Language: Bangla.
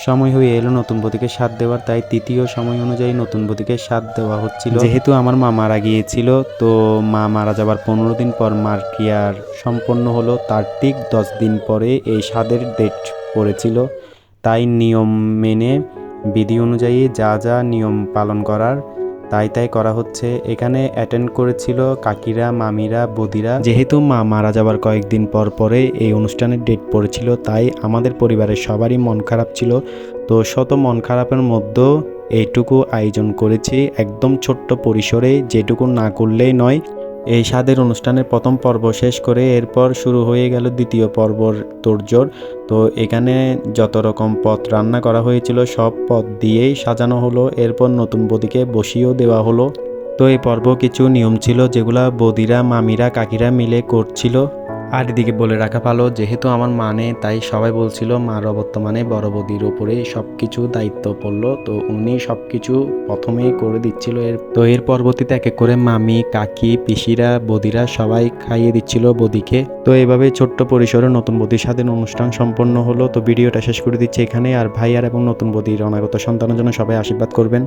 সময় হয়ে এলো নতুন বধূকে সাধ দেওয়ার, তাই তৃতীয় সময় অনুযায়ী নতুন বধূকে সাধ দেওয়া হচ্ছিল। যেহেতু আমার মা মারা গিয়েছিল, তো মা মারা যাবার 15 দিন পর মার ক্রিয়ার সম্পন্ন হলো। তার ঠিক 10 দিন পরে এই সাধের ডেট পড়েছিল। তাই নিয়ম মেনে বিধি অনুযায়ী যা যা নিয়ম পালন করার তাই করা হচ্ছে। এখানে অ্যাটেন্ড করেছিল কাকিরা, মামিরা, বদিরা। যেহেতু মা মারা যাবার কয়েকদিন পর পরে এই অনুষ্ঠানের ডেট পড়েছিল, তাই আমাদের পরিবারের সবারই মন খারাপ ছিল। তো শত মন খারাপের মধ্যেও এইটুকু আয়োজন করেছি একদম ছোট্ট পরিসরে, যেটুকু না করলেই নয়। এই স্বাদের অনুষ্ঠানের প্রথম পর্ব শেষ করে এরপর শুরু হয়ে গেল দ্বিতীয় পর্বর তোড়জোড়। তো এখানে যত রকম পদ রান্না করা হয়েছিল সব পদ দিয়েই সাজানো হলো। এরপর নতুন বধূকে বসিয়েও দেওয়া হলো। তো এই পর্ব কিছু নিয়ম ছিল যেগুলা বদিরা, মামিরা, কাকিরা মিলে করছিল। আর এদিকে বলে রাখা ভালো, যেহেতু আমার মানে তাই সবাই বলছিল মার অবর্তমানে বড় বদির উপরে সব কিছু দায়িত্ব পড়লো। তো উনি সব কিছু প্রথমেই করে দিচ্ছিল। এর পরবর্তীতে এক এক করে মামি, কাকি, পিসিরা, বদিরা সবাই খাইয়ে দিচ্ছিল বদিকে। তো এইভাবে ছোট্ট পরিসরে নতুন বদির স্বাধীন অনুষ্ঠান সম্পন্ন হলো। তো ভিডিওটা শেষ করে দিচ্ছি এখানে। আর ভাইয়ার এবং নতুন বদির অনাগত সন্তানের জন্য সবাই আশীর্বাদ করবেন।